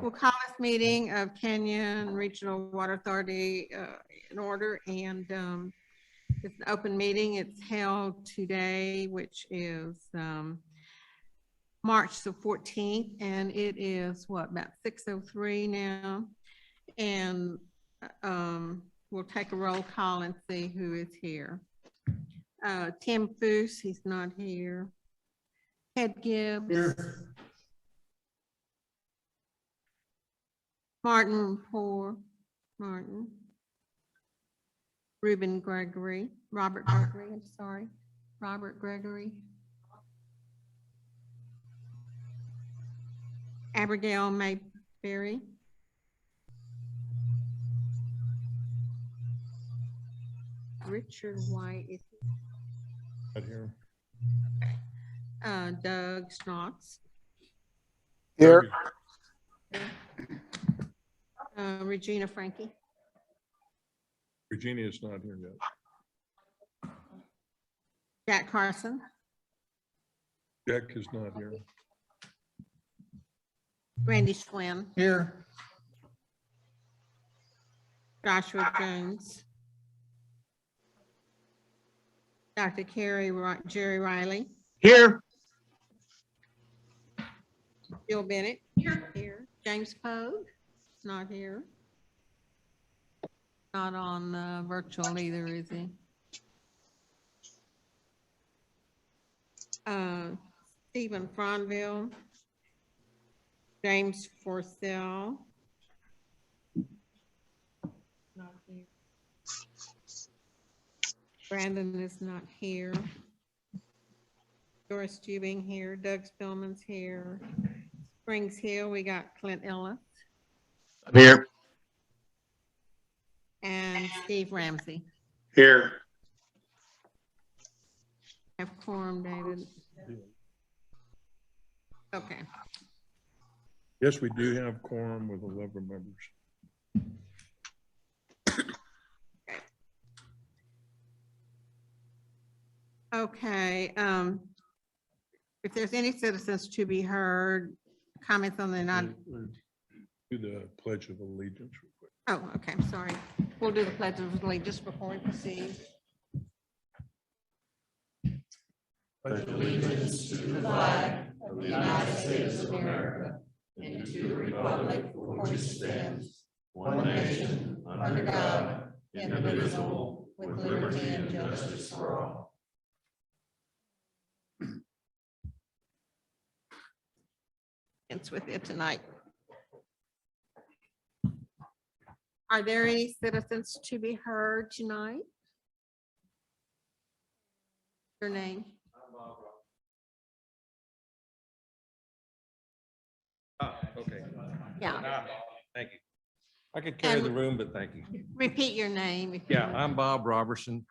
We'll call this meeting of Canyon Regional Water Authority in order, and it's an open meeting. It's held today, which is March the 14th, and it is what, about 6:03 now. And we'll take a roll call and see who is here. Tim Foose, he's not here. Ted Gibbs. Here. Martin Poor, Martin. Reuben Gregory, Robert Gregory, I'm sorry, Robert Gregory. Abigail Mayberry. Richard White is Right here. Doug Schnotts. Here. Regina Frankie. Virginia is not here yet. Jack Carson. Jack is not here. Randy Schwinn. Here. Joshua Jones. Dr. Jerry Riley. Here. Bill Bennett. Here. James Pogue. Not here. Not on virtual either, is he? Stephen Fronville. James Forcell. Not here. Brandon is not here. Doris Jubing here. Doug Spillman's here. Springs Hill, we got Clint Ellis. I'm here. And Steve Ramsey. Here. Have quorum, David. Okay. Yes, we do have quorum with 11 members. Okay. If there's any citizens to be heard, comments on the Do the Pledge of Allegiance real quick. Oh, okay, I'm sorry. We'll do the Pledge of Allegiance before we proceed. Pledge allegiance to the flag of the United States of America and to the republic for which it stands, one nation, under God, indivisible, with liberty and justice for all. It's with it tonight. Are there any citizens to be heard tonight? Your name? Okay. Yeah. Thank you. I could carry the room, but thank you. Repeat your name. if you Yeah, would. I'm Bob Robertson.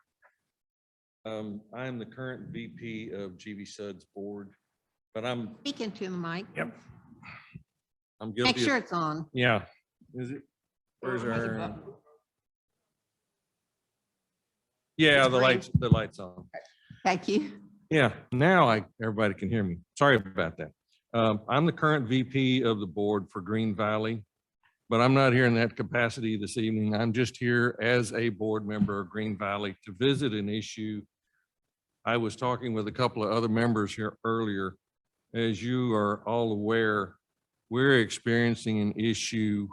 I am the current VP of GV Suds Board, but I'm Speak into the mic. guilty. Make sure of- it's on. Yeah. Is it? Where's our? Yeah, the lights on. Thank you. Yeah, now everybody can hear me. Sorry about that. I'm the current VP of the board for Green Valley, but I'm not here in that capacity this evening. I'm just here as a board member of Green Valley to visit an issue. I was talking with a couple of other members here earlier. As you are all aware, we're experiencing an issue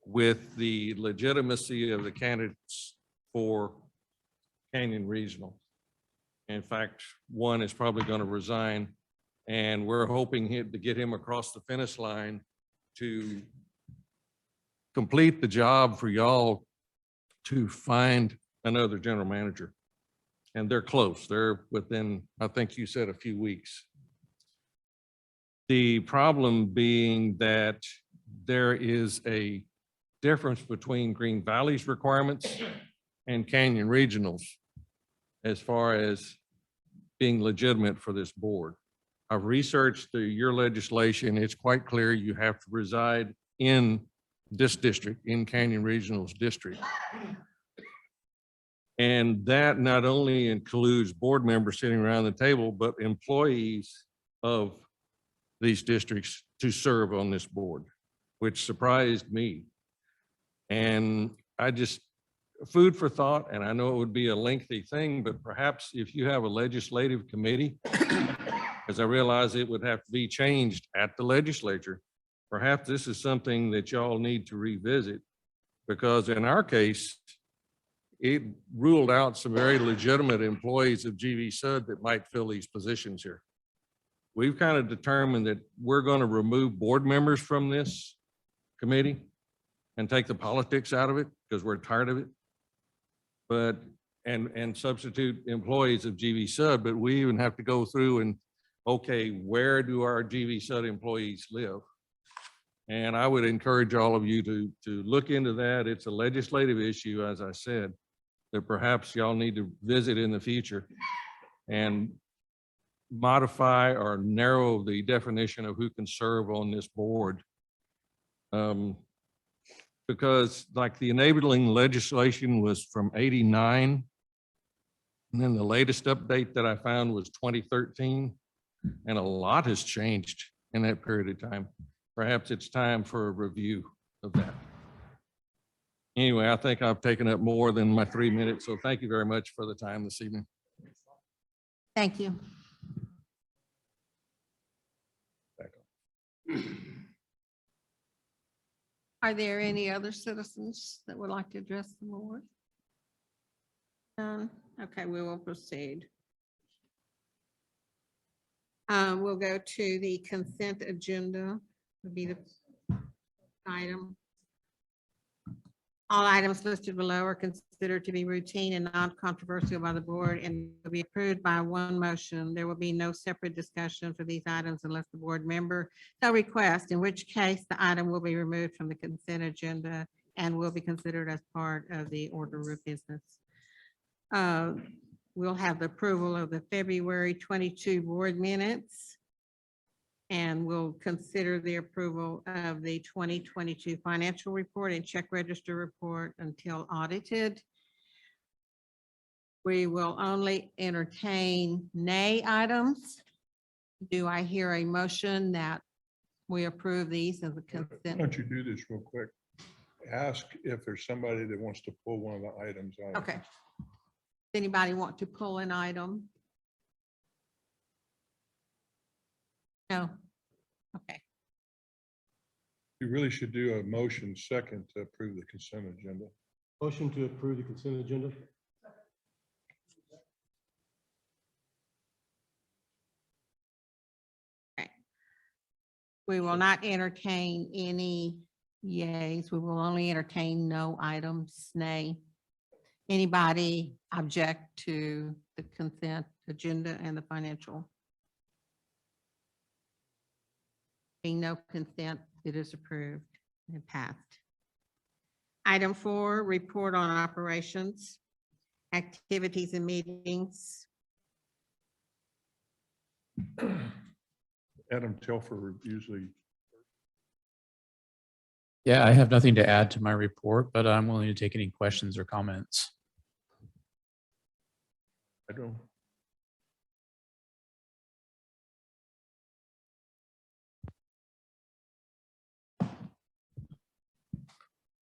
with the legitimacy of the candidates for Canyon Regional. In fact, one is probably going to resign, and we're hoping to get him across the finish line to complete the job for y'all to find another general manager. And they're close. They're within, I think you said, a few weeks. The problem being that there is a difference between Green Valley's requirements and Canyon Regional's as far as being legitimate for this board. I've researched your legislation. It's quite clear you have to reside in this district, in Canyon Regional's district. And that not only includes board members sitting around the table, but employees of these districts to serve on this board. which surprised me. And I just, food for thought, and I know it would be a lengthy thing, but perhaps if you have a legislative committee, because I realize it would have to be changed at the legislature, perhaps this is something that y'all need to revisit, because in our case, it ruled out some very legitimate employees of GV Sud that might fill these positions here. We've kind of determined that we're going to remove board members from this committee and take the politics out of it because we're tired of it. But, and substitute employees of GV Sud, but we even have to go through and, okay, where do our GV Sud employees live? And I would encourage all of you to look into that. It's a legislative issue, as I said, that perhaps y'all need to visit in the future and modify or narrow the definition of who can serve on this board. Because like the enabling legislation was from '89. And then the latest update that I found was 2013. And a lot has changed in that period of time. Perhaps it's time for a review of that. Anyway, I think I've taken up more than my 3 minutes, so thank you very much for the time this evening. Thank you. Are there any other citizens that would like to address the board? None? Okay, we will proceed. We'll go to the consent agenda, would be the item. All items listed below are considered to be routine and non-controversial by the board and will be approved by one motion. There will be no separate discussion for these items unless the board member so requests, in which case the item will be removed from the consent agenda and will be considered as part of the order of business. We'll have the approval of the February 22 board minutes. And we'll consider the approval of the 2022 financial report and check register report until audited. We will only entertain nay items. Do I hear a motion that we approve these as a Why consent? don't you do this real quick? Ask if there's somebody that wants to pull one of the items out. Okay. Anybody want to pull an item? No. Okay. You really should do a motion second to approve the consent agenda. Motion to approve the consent agenda. We will not entertain any yays. We will only entertain no items, nay. Anybody object to the consent agenda and the financial? Being no consent, it is approved and passed. Item 4, report on operations, activities and meetings. Adam Telfer usually, Yeah, I have nothing to add to my report, but I'm willing to take any questions or comments. I don't.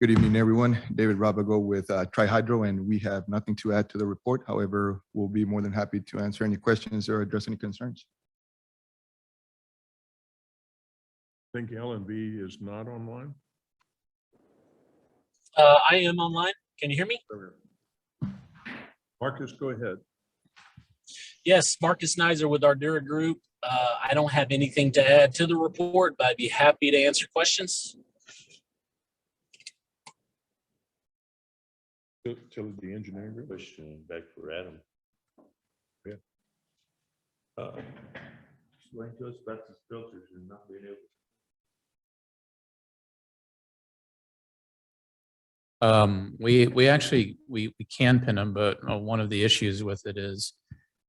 Good evening, everyone. David Rabago with Tri-Hydro, and we have nothing to add to the report. However, we'll be more than happy to answer any questions or address any concerns. I think LNB is not online. I am online. Can you hear me? Marcus, go ahead. Yes, Marcus Nizer with Ardura Group. I don't have anything to add to the report, but I'd be happy to answer questions. Till the engineering group. Question back for Adam. Yeah. Explain to us about these filters and not being able. We actually can pin them, but one of the issues with it is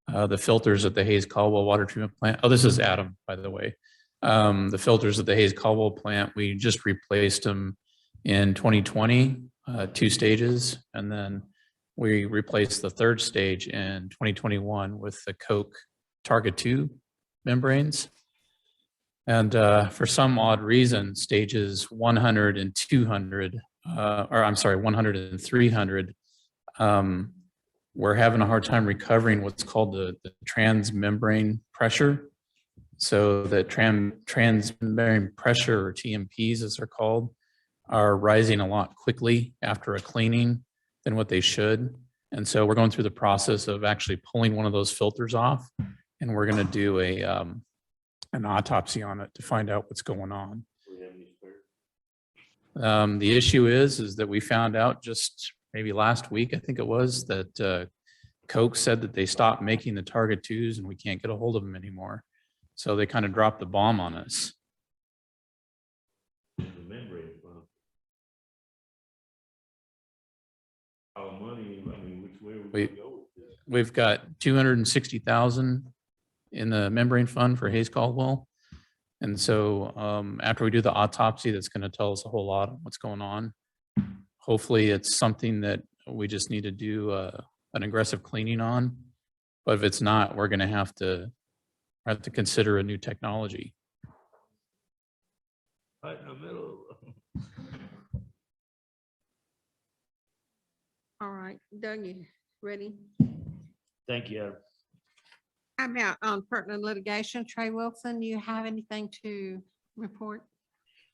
the filters at the Hayes Caldwell water treatment plant. Oh, this is Adam, by the way. The filters at the Hayes Caldwell plant, we just replaced them in 2020, 2 stages, and then we replaced the 3rd stage in 2021 with the Coke Target 2 membranes. And for some odd reason, stages 100 and 200, or I'm sorry, 100 and 300, we're having a hard time recovering what's called the transmembrane pressure. So the transmembrane pressure, or TMPs as they're called, are rising a lot quickly after a cleaning than what they should. And so we're going through the process of actually pulling one of those filters off, and we're going to do an autopsy on it to find out what's going on. The issue is that we found out just maybe last week, I think it was, that Coke said that they stopped making the Target 2s and we can't get a hold of them anymore. So they kind of dropped the bomb on us. The membrane fund. Our money, I mean, which way we gonna go with this? We've got 260,000 in the membrane fund for Hayes Caldwell. And so after we do the autopsy, that's going to tell us a whole lot of what's going on. Hopefully it's something that we just need to do an aggressive cleaning on. But if it's not, we're going to have to consider a new technology. Right in the middle. All right, Doug, you ready? Thank you. How about on pertinent litigation? Trey Wilson, do you have anything to report?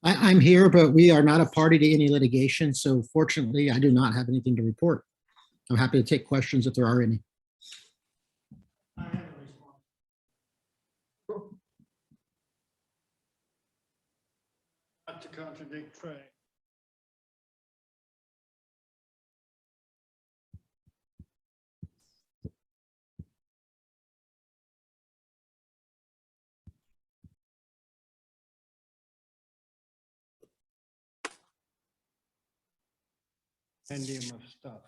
I'm here, but we are not a party to any litigation. So fortunately, I do not have anything to report. I'm happy to take questions if there are any. Not to contradict Trey. Compendium of stuff.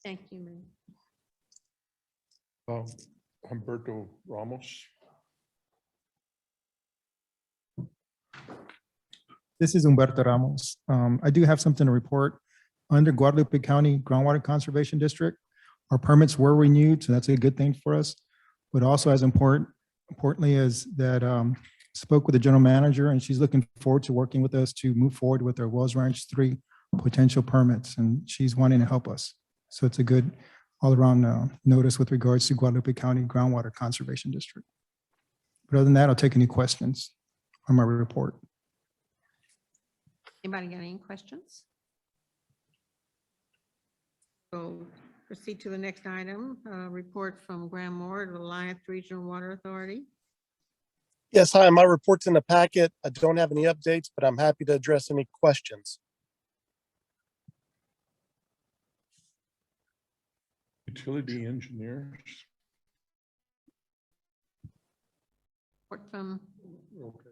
Thank you, Mayor. Humberto Ramos. This is Humberto Ramos. I do have something to report. Under Guadalupe County Groundwater Conservation District, our permits were renewed, so that's a good thing for us. But also as importantly is that spoke with the general manager, and she's looking forward to working with us to move forward with our Wells Ranch 3 potential permits, and she's wanting to help us. So it's a good all-around notice with regards to Guadalupe County Groundwater Conservation District. But other than that, I'll take any questions on my report. Anybody got any questions? We'll proceed to the next item, report from Graham Moore, the Alliance Regional Water Authority. Yes, hi, my report's in the packet. I don't have any updates, but I'm happy to address any questions. Utility engineers. Report from, Okay.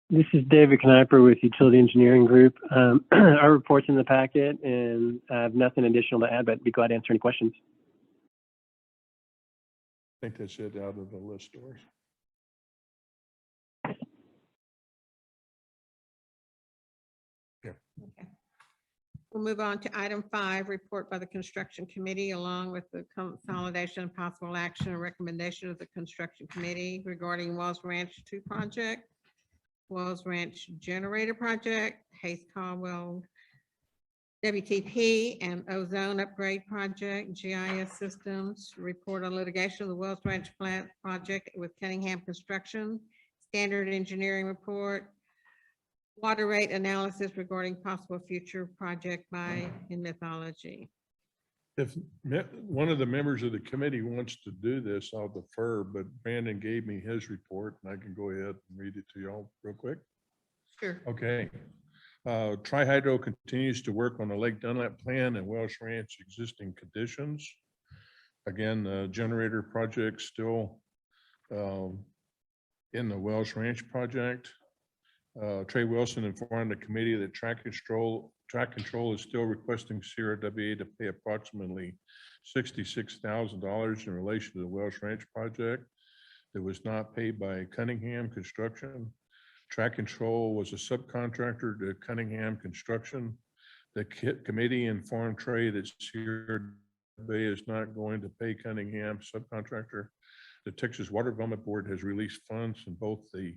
This is David Kneiper with Utility Engineering Group. Our report's in the packet, and I have nothing additional to add, but be glad to answer any questions. I think that's it out of the list, Doris. okay. We'll move on to item 5, report by the Construction Committee, along with the consolidation and possible action and recommendation of the Construction Committee regarding Wells Ranch 2 project, Wells Ranch Generator Project, Hayes Caldwell WTP and Ozone Upgrade Project, GIS Systems, report on litigation of the Wells Ranch Plant Project with Cunningham Construction, standard engineering report, water rate analysis regarding possible future project by Mythology. If one of the members of the committee wants to do this, I'll defer, but Brandon gave me his report and I can go ahead and read it to y'all real quick. Sure. Okay. Tri-Hydro continues to work on the Lake Dunlap plan and Welsh Ranch existing conditions. Again, the generator project still in the Welsh Ranch project. Trey Wilson informed the committee that track control is still requesting CRWA to pay approximately $66,000 in relation to the Welsh Ranch project that was not paid by Cunningham Construction. Track Control was a subcontractor to Cunningham Construction. The committee informed Trey that Bay is not going to pay Cunningham subcontractor. The Texas Water Development Board has released funds in both the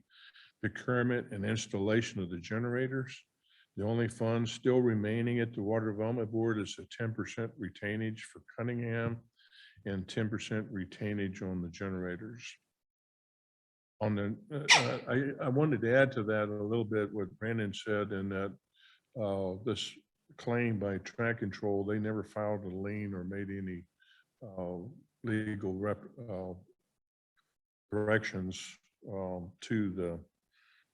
procurement and installation of the generators. The only funds still remaining at the Water Development Board is a 10% retainage for Cunningham and 10% retainage on the generators. On the, I wanted to add to that a little bit what Brandon said, in that this claim by Track Control, they never filed a lien or made any legal directions to the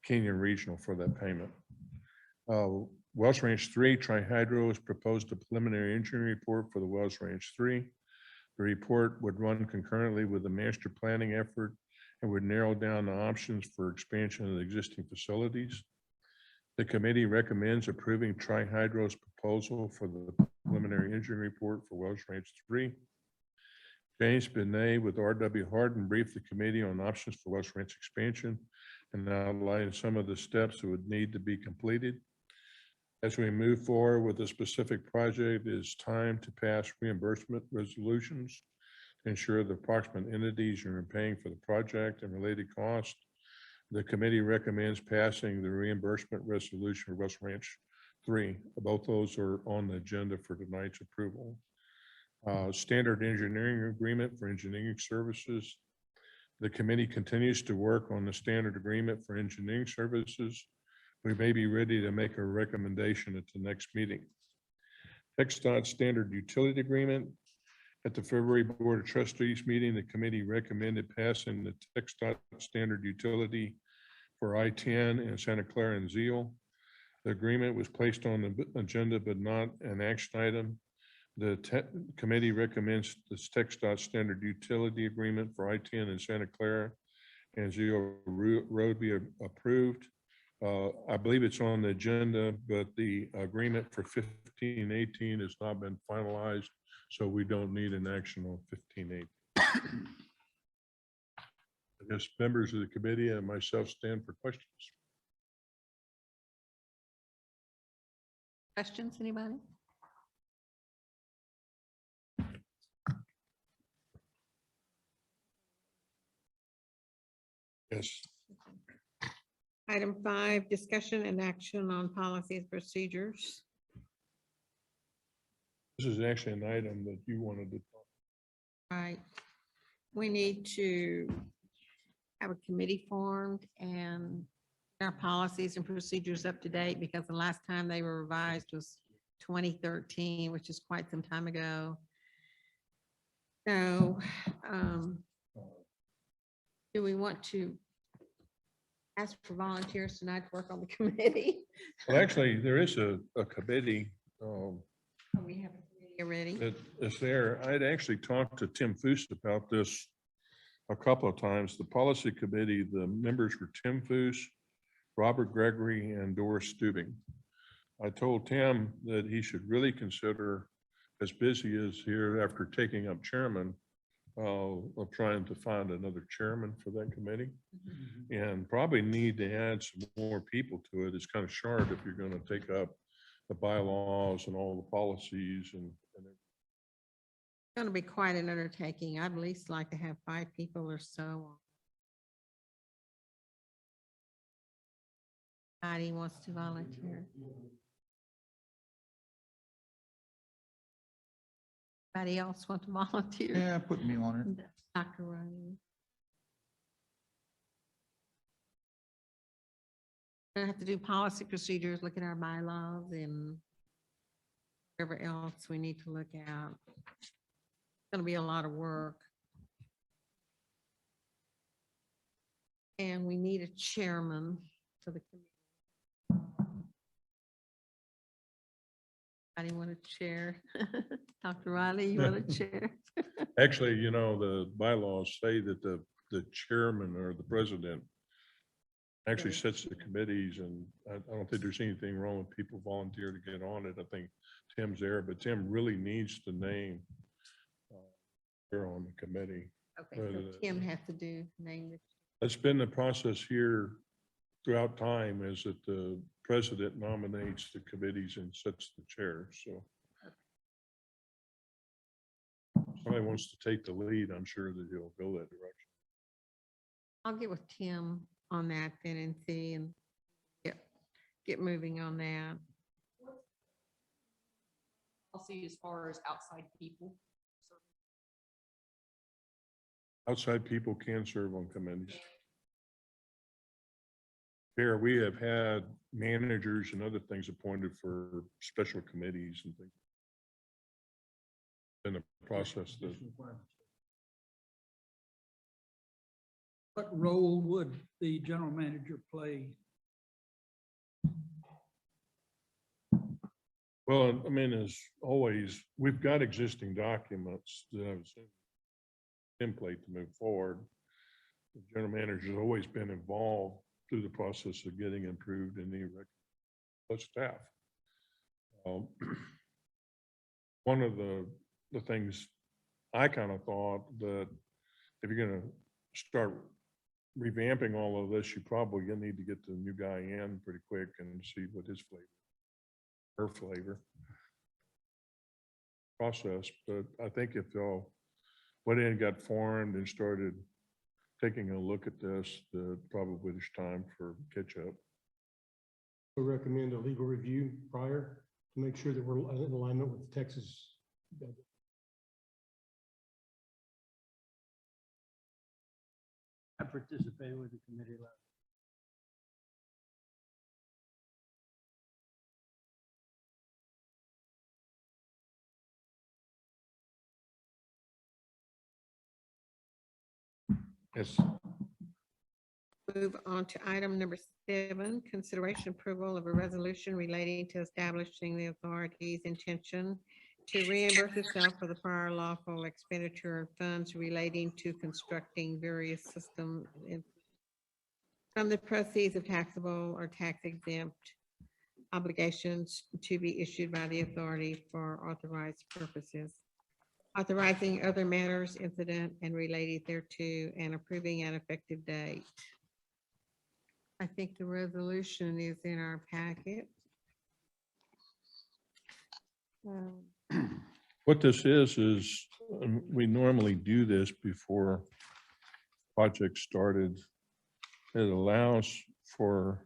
Kenyon Regional for that payment. Wells Ranch 3, Tri-Hydro has proposed a preliminary engineering report for the Wells Ranch 3. The report would run concurrently with the master planning effort and would narrow down the options for expansion of the existing facilities. The committee recommends approving Tri-Hydro's proposal for the preliminary engineering report for Wells Ranch 3. James Benet with R.W. Hardin briefed the committee on options for Wells Ranch expansion and outlined some of the steps that would need to be completed. As we move forward with a specific project, it is time to pass reimbursement resolutions to ensure the approximate entities are paying for the project and related costs. The committee recommends passing the reimbursement resolution for Wells Ranch 3. Both those are on the agenda for tonight's approval. Standard engineering agreement for engineering services. The committee continues to work on the standard agreement for engineering services. We may be ready to make a recommendation at the next meeting. TxDOT standard utility agreement. At the February Board of Trustees meeting, the committee recommended passing the TxDOT standard utility for I-10 and Santa Clara and Zeal. The agreement was placed on the agenda but not an action item. The committee recommends this TxDOT standard utility agreement for I-10 and Santa Clara and Zeal Road be approved. I believe it's on the agenda, but the agreement for 1518 has not been finalized, so we don't need an action on 1518. I guess members of the committee and myself stand for questions. Questions, anybody? Yes. Item 5, discussion and action on policies, procedures. This is actually an item that you wanted to talk. Right. We need to have a committee formed and our policies and procedures up to date, because the last time they were revised was 2013, which is quite some time ago. So do we want to ask for volunteers tonight to work on the committee? Well, actually, there is a committee We have a committee already. that is there. I'd actually talked to Tim Foose about this a couple of times. The policy committee, the members were Tim Foose, Robert Gregory, and Doris Stubing. I told Tim that he should really consider, as busy as here after taking up chairman, of trying to find another chairman for that committee, and probably need to add some more people to it. It's kind of short if you're going to take up the bylaws and all the policies and It's going to be quite an undertaking. I'd at least like to have 5 people or so. Anybody wants to volunteer? Anybody else want to volunteer? Yeah, put me on it. Dr. Ryan. I have to do policy procedures, look at our bylaws and whatever else we need to look at. It's going to be a lot of work. And we need a chairman for the committee. Anybody want to chair? Dr. Riley, you want to chair? actually, you know, the bylaws say that the chairman or the president actually sets the committees, and I don't think there's anything wrong with people volunteer to get on it. I think Tim's there, but Tim really needs to name here on the committee. Okay, so Tim has to name it. That's been the process here throughout time, is that the president nominates the committees and sets the chair, so. somebody wants to take the lead, I'm sure that he'll go that direction. I'll get with Tim on that then and see and get moving on that. Policy as far as outside people. Outside people can serve on committees. Here, we have had managers and other things appointed for special committees and things. In the process that, What role would the general manager play? well, I mean, as always, we've got existing documents that have a template to move forward. The general manager has always been involved through the process of getting improved in the staff. One of the things I kind of thought that if you're going to start revamping all of this, you probably need to get the new guy in pretty quick and see what his flavor, her flavor process. But I think if y'all went in, got formed and started taking a look at this, that probably there's time for catch up. We recommend a legal review prior to make sure that we're in alignment with Texas. I participated with the committee last. Yes. Move on to item number 7, consideration approval of a resolution relating to establishing the authority's intention to reimburse itself for the prior lawful expenditure of funds relating to constructing various systems from the proceeds of taxable or tax exempt obligations to be issued by the authority for authorized purposes, authorizing other matters incident and related thereto, and approving an effective date. I think the resolution is in our packet. What this is we normally do this before project started. It allows for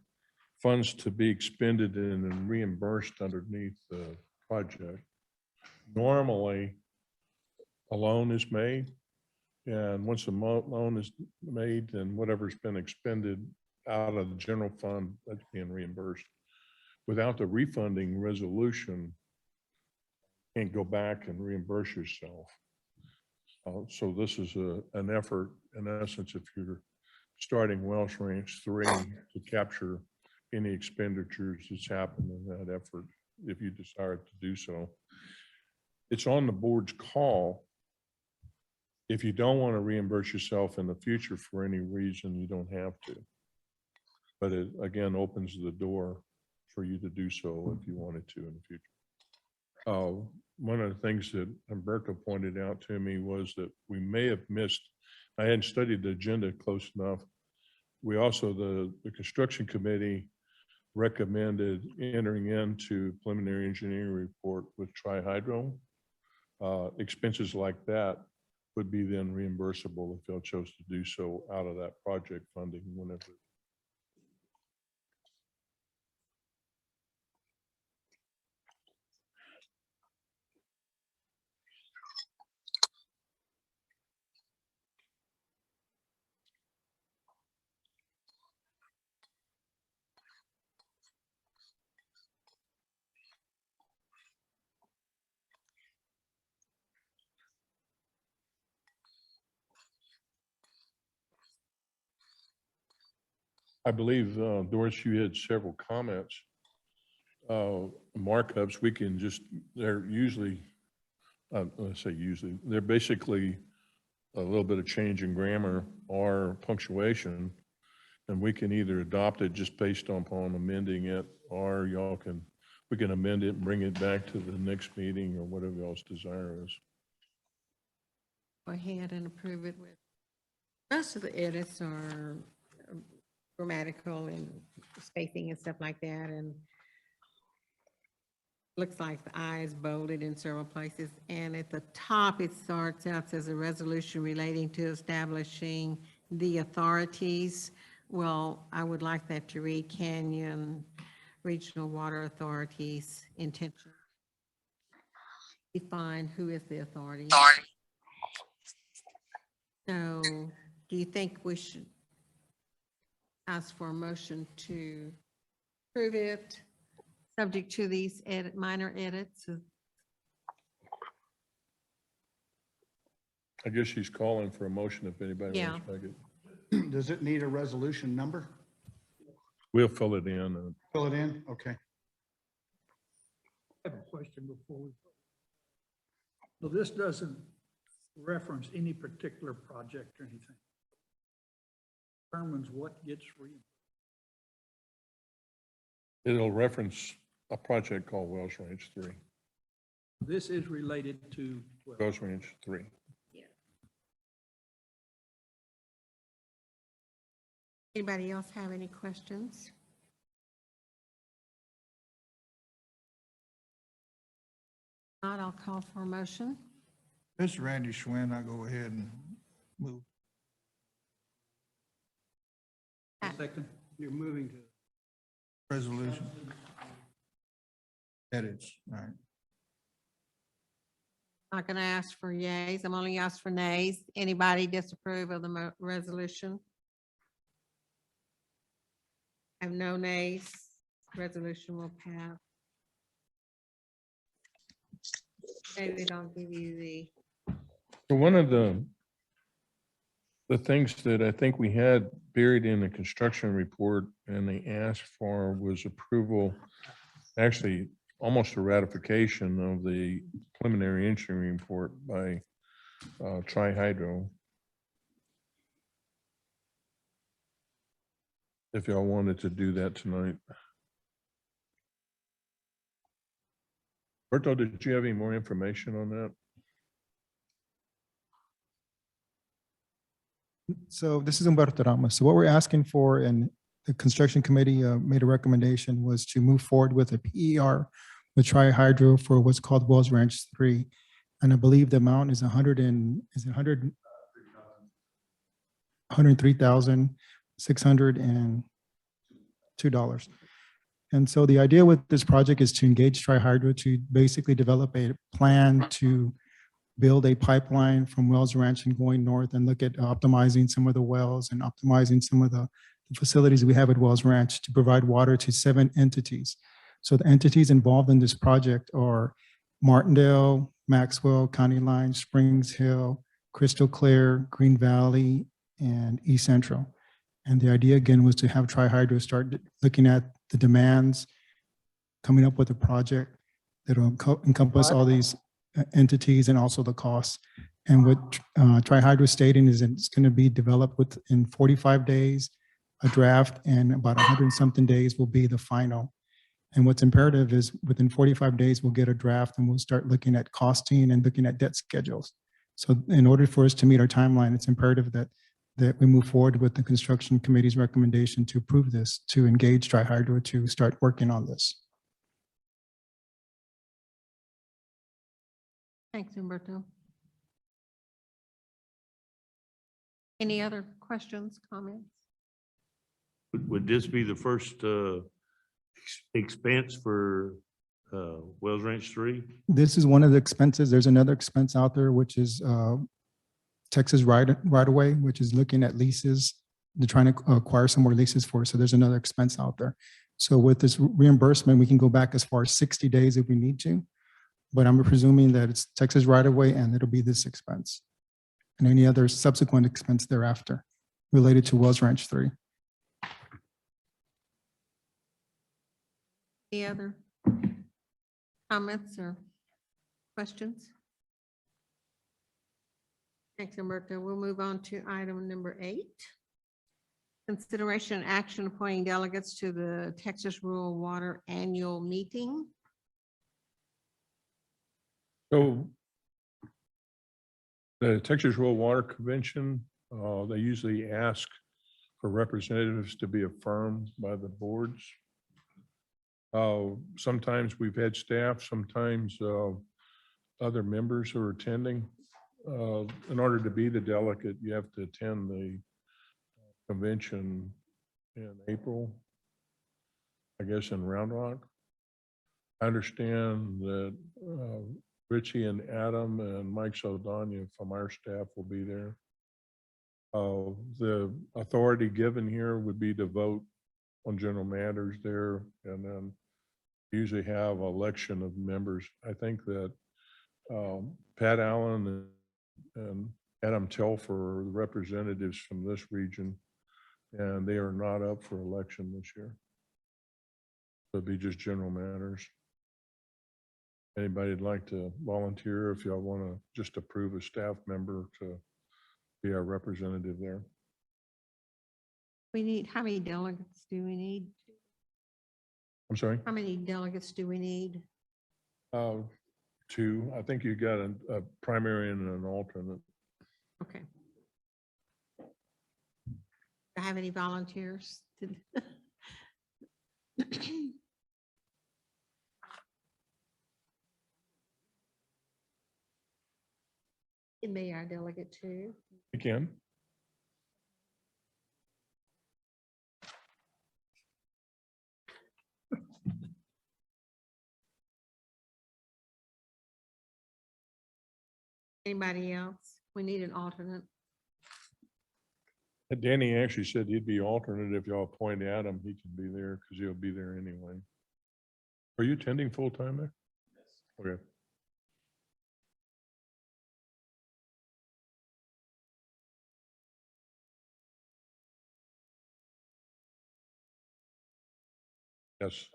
funds to be expended and reimbursed underneath the project. Normally, a loan is made, and once a loan is made, then whatever's been expended out of the general fund, that's being reimbursed. Without the refunding resolution, you can't go back and reimburse yourself. So this is an effort, in essence, if you're starting Welsh Ranch 3 to capture any expenditures that's happened in that effort, if you desire to do so. It's on the board's call. If you don't want to reimburse yourself in the future for any reason, you don't have to. But it, again, opens the door for you to do so if you wanted to in the future. One of the things that Humberto pointed out to me was that we may have missed, I hadn't studied the agenda close enough. We also, the construction committee recommended entering into preliminary engineering report with Tri-Hydro. Expenses like that would be then reimbursable if y'all chose to do so out of that project funding whenever. I believe, Doris, you had several comments. Markups, we can just, they're usually, let's say usually, they're basically a little bit of change in grammar or punctuation. And we can either adopt it just based upon amending it, or we can amend it and bring it back to the next meeting or whatever y'all's desire is. Go ahead and approve it with, most of the edits are grammatical and spacing and stuff like that, and looks like the I is bolded in several places. And at the top, it starts out, says a resolution relating to establishing the authorities. Well, I would like that to read Canyon Regional Water Authority's intention. Define who is the authority. So do you think we should ask for a motion to approve it, subject to these minor edits? I guess she's calling for a motion if anybody wants to make it. Does it need a resolution number? We'll fill it in. Fill it in? Okay. I have a question before we. So this doesn't reference any particular project or anything. Determines what gets reimbursed. It'll reference a project called Wells Ranch 3. This is related to. Wells Ranch 3. Anybody else have any questions? Not, I'll call for a motion. This is Randy Schwinn. I'll go ahead and move. Second, you're moving to. Resolution. Edits, all right. Not going to ask for yays. I'm only asked for nays. Anybody disapprove of the resolution? I have no nays. Resolution will pass. David, I'll give you the. So one of the things that I think we had buried in the construction report and they asked for was approval, actually almost a ratification of the preliminary engineering report by Tri-Hydro. If y'all wanted to do that tonight. Berto, did you have any more information on that? So this is Humberto Ramos. So what we're asking for, and the construction committee made a recommendation, was to move forward with a PER with Tri-Hydro for what's called Wells Ranch 3. And I believe the amount is $103,602. And so the idea with this project is to engage Tri-Hydro to basically develop a plan to build a pipeline from Wells Ranch and going north and look at optimizing some of the wells and optimizing some of the facilities we have at Wells Ranch to provide water to 7 entities. So the entities involved in this project are Martindale, Maxwell, County Line, Springs Hill, Crystal Clear, Green Valley, and East Central. And the idea again was to have Tri-Hydro start looking at the demands, coming up with a project that will encompass all these entities and also the costs. And what Tri-Hydro is stating is that it's going to be developed within 45 days, a draft, and about 100-something days will be the final. And what's imperative is within 45 days, we'll get a draft and we'll start looking at costing and looking at debt schedules. So in order for us to meet our timeline, it's imperative that we move forward with the construction committee's recommendation to approve this, to engage Tri-Hydro to start working on this. Thanks, Humberto. Any other questions, comments? Would this be the first expense for Wells Ranch 3? This is one of the expenses. There's another expense out there, which is Texas right-of-way, which is looking at leases. They're trying to acquire some more leases for us. So there's another expense out there. So with this reimbursement, we can go back as far as 60 days if we need to. But I'm presuming that it's Texas right-of-way and it'll be this expense and any other subsequent expense thereafter related to Wells Ranch 3. Any other comments or questions? Thanks, Humberto. We'll move on to item number 8. Consideration and action appointing delegates to the Texas Rural Water Annual Meeting. So the Texas Rural Water Convention, they usually ask for representatives to be affirmed by the boards. Sometimes we've had staff, sometimes other members who are attending. In order to be the delegate, you have to attend the convention in April, I guess in Round Rock. I understand that Richie and Adam and Mike Saldana from our staff will be there. The authority given here would be to vote on general matters there, and then usually have election of members. I think that Pat Allen and Adam Telfer are the representatives from this region, and they are not up for election this year. It'll be just general matters. Anybody'd like to volunteer if y'all want to just approve a staff member to be our representative there? We need, how many delegates do we need? I'm sorry? How many delegates do we need? Two. I think you got a primary and an alternate. Okay. Do I have any volunteers? It may our delegate too. You can. Anybody else? We need an alternate. Danny actually said he'd be alternate if y'all appoint Adam. He can be there because he'll be there anyway. Are you attending full time there? Yes. Okay. Yes.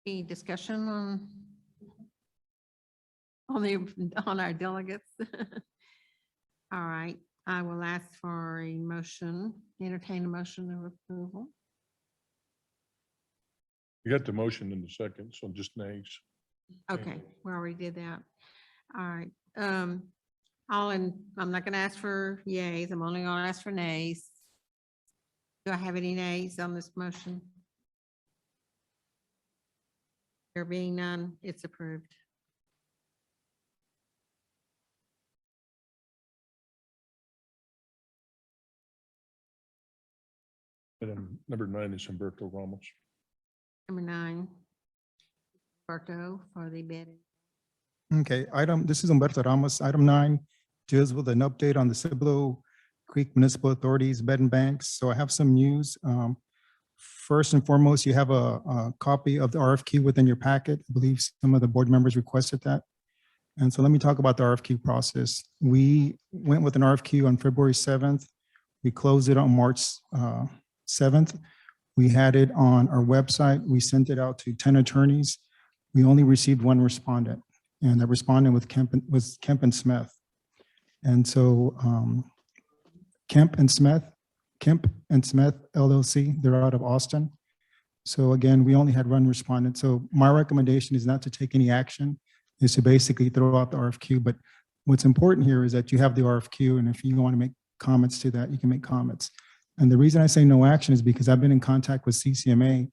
Any discussion on our delegates? All right, I will ask for a motion, entertain a motion of approval. You got the motion in the second, so just nays. Okay, we already did that. All right. I'm not gonna ask for yays. I'm only gonna ask for nays. Do I have any nays on this motion? There being none, it's approved. And then number 9 is Humberto Ramos. Number 9. Berto for the bidding. Okay, this is Humberto Ramos. Item 9 deals with an update on the Cibolo Creek Municipal Authority's bed and banks. So I have some news. First and foremost, you have a copy of the RFQ within your packet. I believe some of the board members requested that. And so let me talk about the RFQ process. We went with an RFQ on February 7th. We closed it on March 7th. We had it on our website. We sent it out to 10 attorneys. We only received one respondent, and that respondent was Kemp and Smith. And so Kemp and Smith LLC, they're out of Austin. So again, we only had one respondent. So my recommendation is not to take any action, is to basically throw out the RFQ. But what's important here is that you have the RFQ, and if you want to make comments to that, you can make comments. And the reason I say no action is because I've been in contact with CCMA,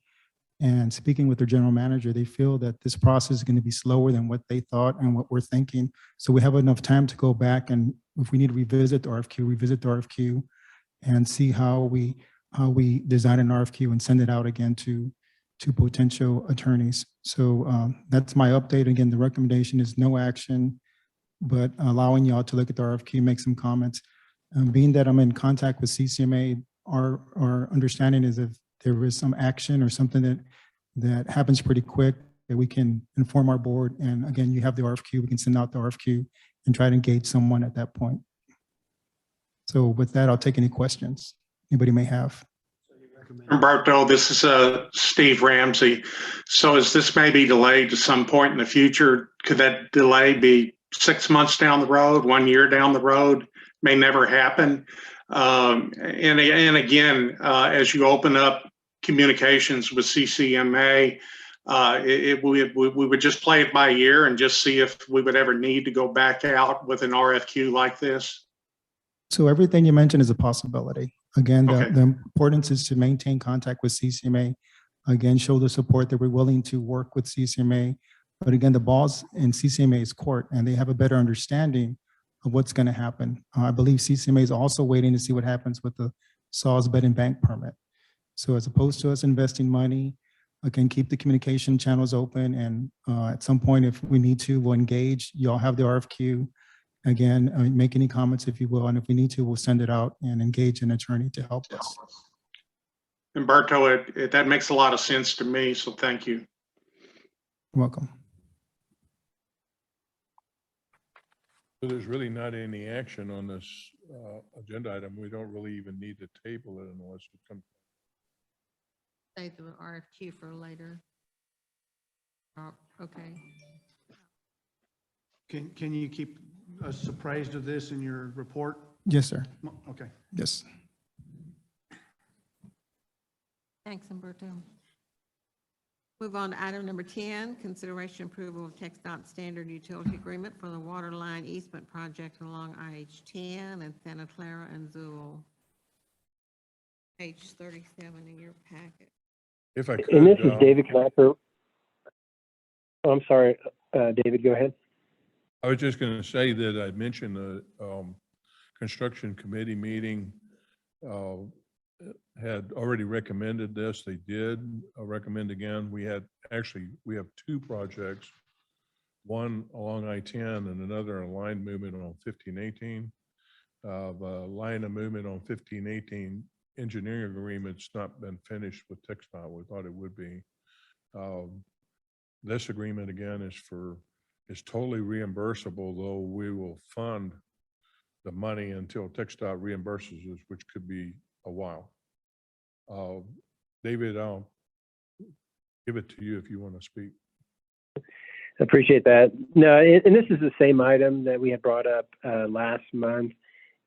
and speaking with their general manager, they feel that this process is going to be slower than what they thought and what we're thinking. So we have enough time to go back, and if we need to revisit the RFQ and see how we design an RFQ and send it out again to potential attorneys. So that's my update. Again, the recommendation is no action, but allowing y'all to look at the RFQ, make some comments. Being that I'm in contact with CCMA, our understanding is if there is some action or something that happens pretty quick, that we can inform our board. And again, you have the RFQ, we can send out the RFQ and try to engage someone at that point. So with that, I'll take any questions anybody may have. Humberto, this is Steve Ramsey. So as this may be delayed to some point in the future, could that delay be 6 months down the road, 1 year down the road? May never happen. And again, as you open up communications with CCMA. We would just play it by ear and just see if we would ever need to go back out with an RFQ like this. So everything you mentioned is a possibility. Again, Okay. the importance is to maintain contact with CCMA. Again, show the support that we're willing to work with CCMA. But again, the ball's in CCMA's court, and they have a better understanding of what's going to happen. I believe CCMA is also waiting to see what happens with the SAWS bed and bank permit. So as opposed to us investing money, again, keep the communication channels open, and at some point, if we need to, we'll engage. You all have the RFQ. Again, make any comments if you will, and if we need to, we'll send it out and engage an attorney to help us. Humberto, that makes a lot of sense to me, so thank you. You're welcome. So there's really not any action on this agenda item. We don't really even need to table it unless it comes. Save the RFQ for later. Oh, okay. Can you keep us apprised of this in your report? Yes, sir. Okay. Yes. Thanks, Humberto. Move on to item number 10, consideration approval of TxDOT standard utility agreement for the water line easement project along IH-10 and Santa Clara and Zool. Page 37 in your packet. If I could. And this is David Knapper. Oh, I'm sorry, David, go ahead. I was just going to say that I mentioned the construction committee meeting had already recommended this. They did recommend again. We have two projects, one along I-10 and another a line movement on 1518. The line of movement on 1518 engineering agreement's not been finished with TxDOT. We thought it would be. This agreement again is totally reimbursable, though we will fund the money until TxDOT reimburses us, which could be a while. David, I'll give it to you if you want to speak. Appreciate that. No, and this is the same item that we had brought up last month,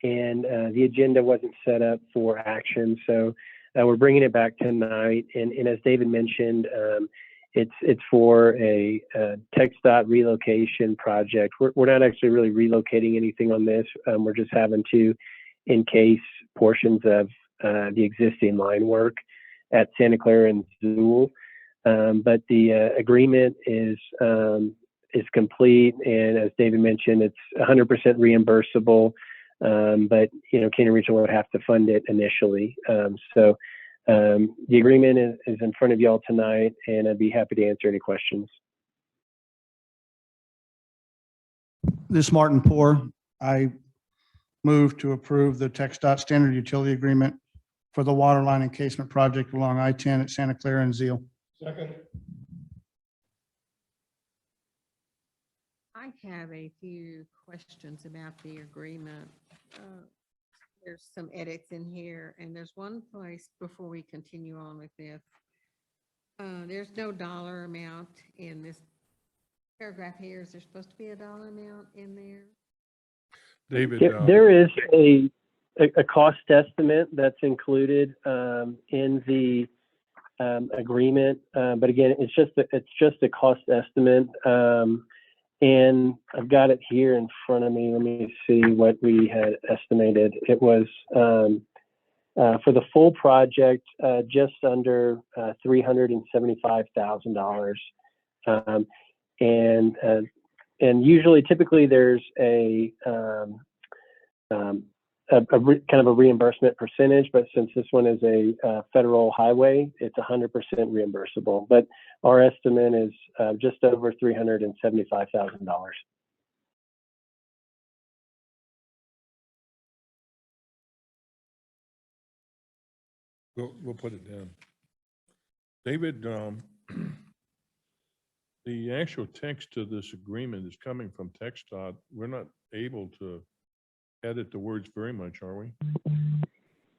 and the agenda wasn't set up for action, so we're bringing it back tonight. And as David mentioned, it's for a TxDOT relocation project. We're not actually really relocating anything on this. We're just having to encase portions of the existing line work at Santa Clara and Zool. But the agreement is complete, and as David mentioned, it's 100% reimbursable. But Canyon Regional would have to fund it initially. So the agreement is in front of y'all tonight, and I'd be happy to answer any questions. This is Martin Poor. I move to approve the TxDOT standard utility agreement for the water line encasement project along I-10 at Santa Clara and Zeal. Second. I have a few questions about the agreement. There's some edits in here, and there's one place before we continue on with this. There's no dollar amount in this paragraph here. Is there supposed to be a dollar amount in there? David. There is a cost estimate that's included in the agreement, but again, it's just a cost estimate. And I've got it here in front of me. Let me see what we had estimated. It was for the full project, just under $375,000. And usually, typically, there's a kind of a reimbursement percentage, but since this one is a federal highway, it's 100% reimbursable. But our estimate is just over $375,000. We'll put it down. David, the actual text of this agreement is coming from TxDOT. We're not able to edit the words very much, are we?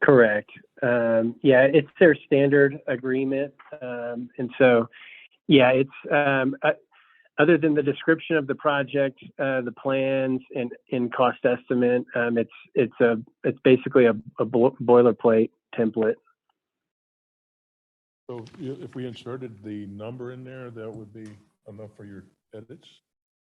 Correct. Yeah, it's their standard agreement. And so, yeah, it's other than the description of the project, the plans and cost estimate, it's basically a boilerplate template. So if we inserted the number in there, that would be enough for your edits?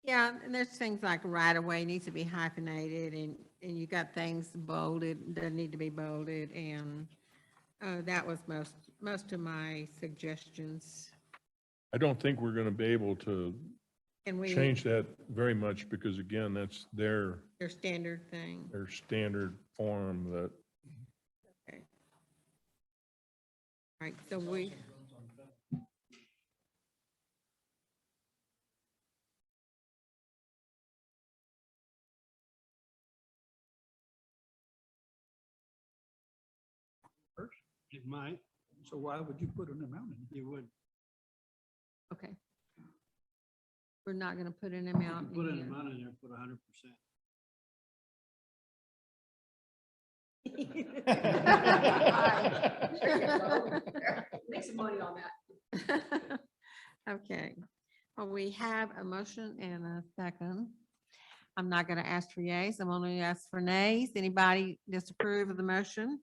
Yeah, and there's things like right of way needs to be hyphenated and you got things bolded, doesn't need to be bolded. And that was most of my suggestions. I don't think we're going to be able to And we, change that very much because again, that's their standard thing. standard form that, Okay. All right, so we, It might. So why would you put an amount in? You would. okay. We're not gonna put an amount Put in an here. amount in there, put 100%. Make some money on that. Okay, well, we have a motion and a second. I'm not gonna ask for yays, I'm only ask for nays. Anybody disapprove of the motion?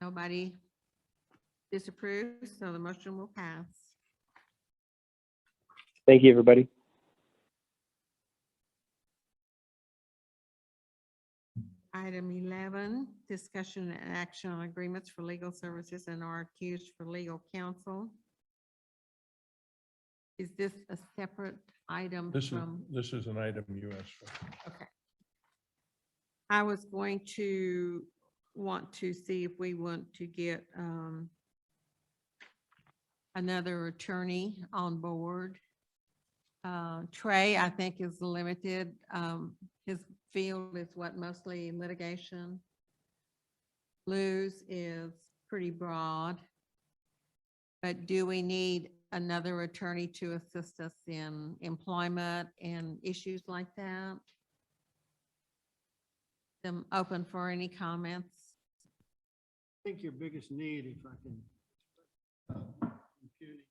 Nobody disapproves, so the motion will pass. Thank you, everybody. Item 11, discussion and action on agreements for legal services and RFQs for legal counsel. Is this a separate item from? this is an item you asked for. Okay. I was going to want to see if we want to get another attorney on board. Trey, I think, is limited. His field is what, mostly litigation. Lou's is pretty broad. But do we need another attorney to assist us in employment and issues like that? I'm open for any comments. I think your biggest need, if I can. Impunity.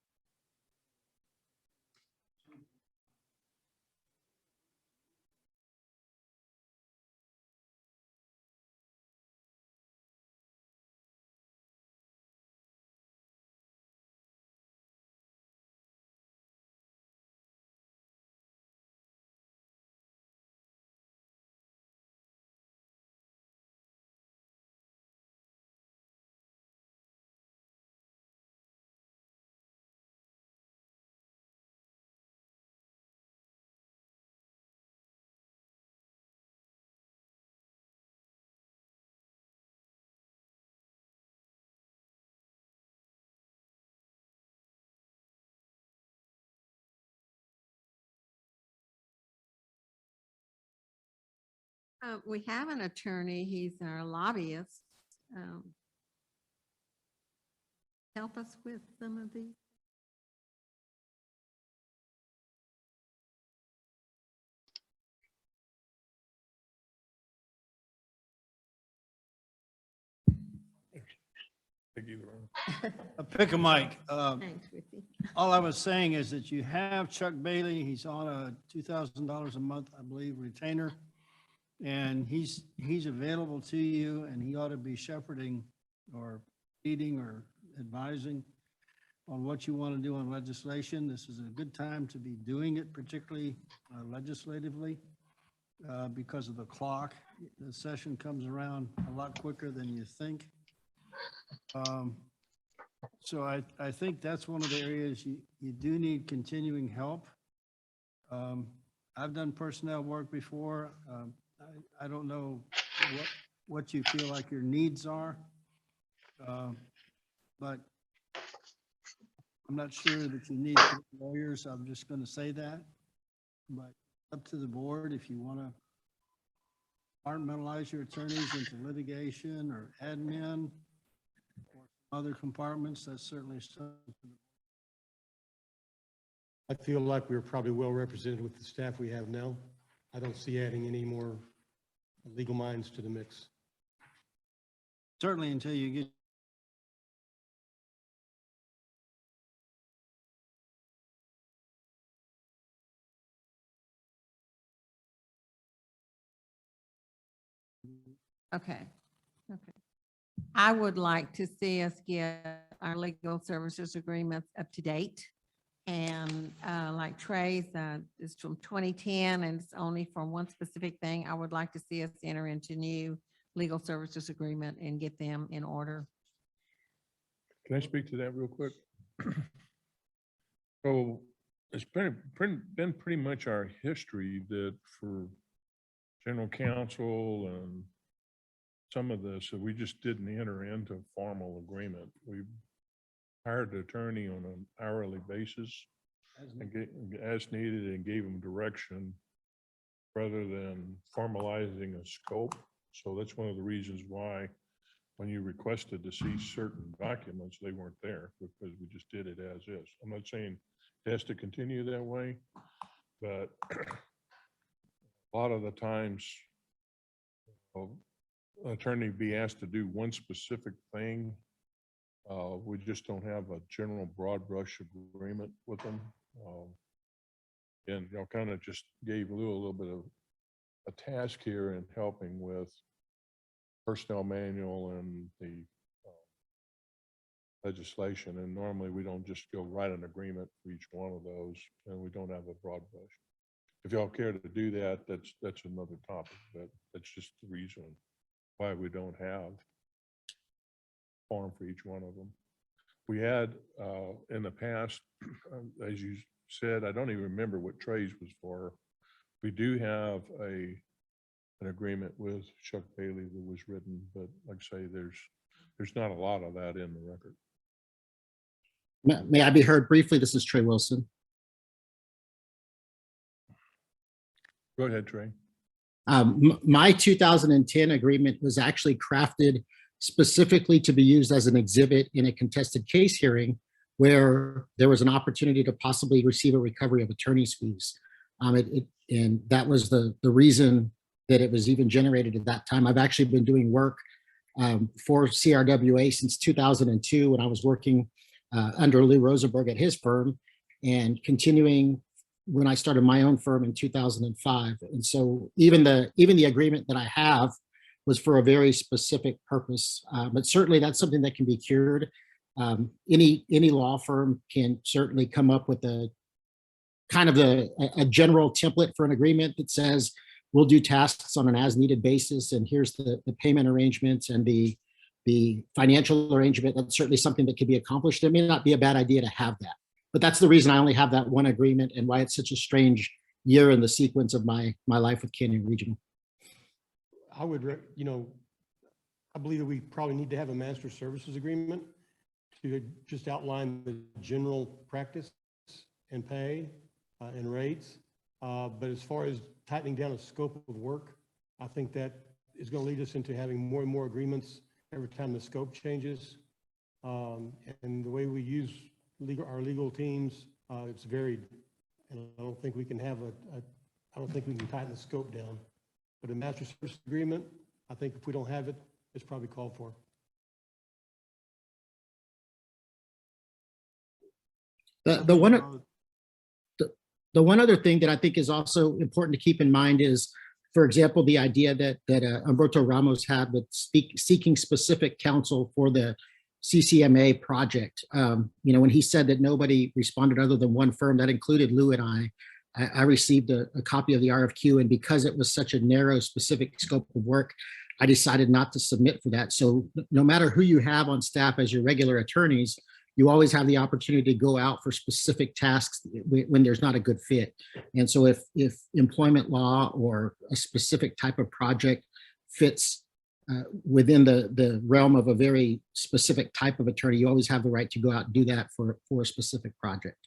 We have an attorney, he's our lobbyist. Help us with some of these. Pick a mic. Thanks, Whitney. All I was saying is that you have Chuck Bailey, he's on a $2,000 a month, I believe, retainer. And he's available to you and he ought to be shepherding or leading or advising on what you want to do on legislation. This is a good time to be doing it, particularly legislatively, because of the clock. The session comes around a lot quicker than you think. So I think that's one of the areas you do need continuing help. I've done personnel work before. I don't know what you feel like your needs are, but I'm not sure that you need lawyers. I'm just going to say that, but up to the board if you want to compartmentalize your attorneys into litigation or admin or other compartments. That's certainly something. I feel like we're probably well represented with the staff we have now. I don't see adding any more legal minds to the mix. Certainly until you get. Okay, okay. I would like to see us get our legal services agreements up to date. And like Trey's is from 2010 and it's only for one specific thing. I would like to see us enter into new legal services agreement and get them in order. Can I speak to that real quick? So it's been pretty much our history that for general counsel and some of this, that we just didn't enter into formal agreement. We hired an attorney on an hourly basis as needed and gave them direction rather than formalizing a scope. So that's one of the reasons why when you requested to see certain documents, they weren't there because we just did it as is. I'm not saying it has to continue that way, but a lot of the times an attorney be asked to do one specific thing. We just don't have a general broad brush agreement with them. And kind of just gave Lou a little bit of a task here in helping with personnel manual and the legislation. And normally we don't just go write an agreement for each one of those, and we don't have a broad brush. If y'all care to do that, that's another topic, but that's just the reason why we don't have form for each one of them. We had in the past, as you said, I don't even remember what Trey's was for. We do have an agreement with Chuck Bailey that was written, but like I say, there's not a lot of that in the record. May I be heard briefly? This is Trey Wilson. Go ahead, Trey. My 2010 agreement was actually crafted specifically to be used as an exhibit in a contested case hearing where there was an opportunity to possibly receive a recovery of attorney's fees. And that was the reason that it was even generated at that time. I've actually been doing work for CRWA since 2002 when I was working under Lou Rosenberg at his firm, and continuing when I started my own firm in 2005. And so even the agreement that I have was for a very specific purpose, but certainly that's something that can be cured. Any law firm can certainly come up with a kind of a general template for an agreement that says we'll do tasks on an as-needed basis, and here's the payment arrangements and the financial arrangement. That's certainly something that could be accomplished. It may not be a bad idea to have that, but that's the reason I only have that one agreement and why it's such a strange year in the sequence of my life with Canyon Regional. I would, I believe that we probably need to have a master services agreement to just outline the general practice and pay and rates. But as far as tightening down a scope of work, I think that is going to lead us into having more and more agreements every time the scope changes. And the way we use our legal teams, it's varied. And I don't think we can have I don't think we can tighten the scope down. But a master service agreement, I think if we don't have it, it's probably called for. The one other thing that I think is also important to keep in mind is, for example, the idea that Humberto Ramos had with seeking specific counsel for the CCMA project. When he said that nobody responded other than one firm, that included Lou and I received a copy of the RFQ, and because it was such a narrow, specific scope of work, I decided not to submit for that. So no matter who you have on staff as your regular attorneys, you always have the opportunity to go out for specific tasks when there's not a good fit. And so if employment law or a specific type of project fits within the realm of a very specific type of attorney, you always have the right to go out and do that for a specific project.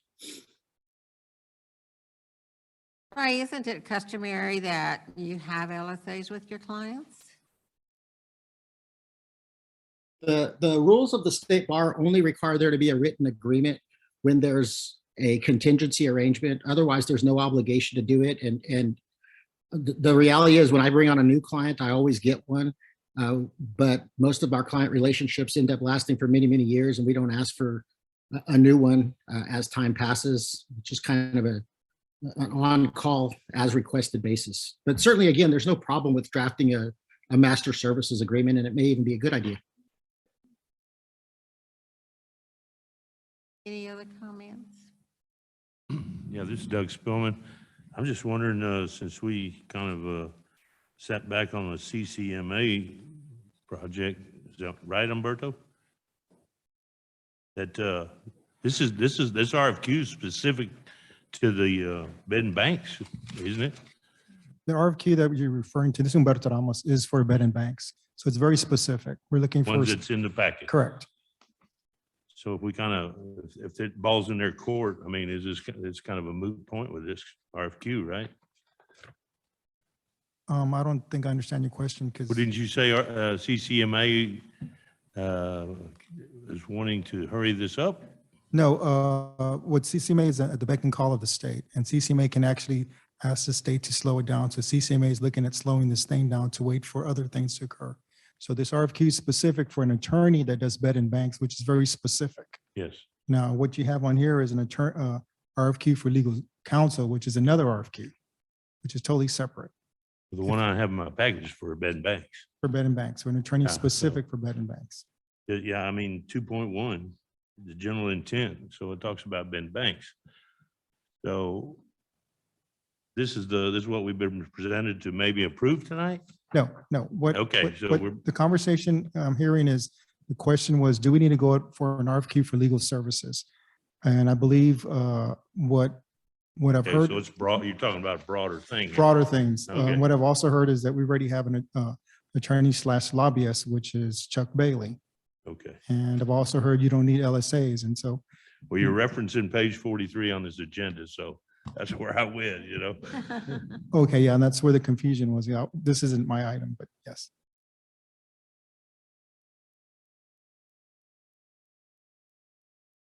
Right, isn't it customary that you have LSAs with your clients? The rules of the state bar only require there to be a written agreement when there's a contingency arrangement. Otherwise, there's no obligation to do it. And the reality is when I bring on a new client, I always get one. But most of our client relationships end up lasting for many, many years, and we don't ask for a new one as time passes, which is kind of an on-call as requested basis. But certainly, again, there's no problem with drafting a master services agreement, and it may even be a good idea. Any other comments? Yeah, this is Doug Spillman. I'm just wondering, since we kind of sat back on the CCMA project, is that right, Umberto? That this RFQ is specific to the bed and banks, isn't it? The RFQ that you're referring to, this is Humberto Ramos, is for bed and banks. So it's very specific. We're looking for, Ones that's in the packet. correct. So if we kind of, if it ball's in their court, I mean, it's kind of a moot point with this RFQ, right? I don't think I understand your question because, Well, didn't you say CCMA is wanting to hurry this up? no, what CCMA is at the beck and call of the state, and CCMA can actually ask the state to slow it down. So CCMA is looking at slowing this thing down to wait for other things to occur. So this RFQ is specific for an attorney that does bed and banks, which is very specific. Yes. Now, what you have on here is an attorney, RFQ for legal counsel, which is another RFQ, which is totally separate The one I have in my package is for bed and banks. for bed and banks, or an attorney Yeah, so- specific for bed and banks. Yeah, I mean, 2.1, the general intent, so it talks about bed and banks. So this is what we've been presented to maybe approve tonight? No, Okay, so what we're, the conversation I'm hearing is, the question was, do we need to go out for an RFQ for legal services? And I believe what I've okay, heard, so it's broad, you're talking about a broader thing. broader things. Okay. What I've also heard is that we already have an attorney / lobbyist, which is Chuck Bailey. Okay, And I've also heard you don't need LSAs. And so, well, you're referencing page 43 on this agenda, so that's where I went, you know? okay, yeah, and that's where the confusion was. Yeah, this isn't my item, but yes.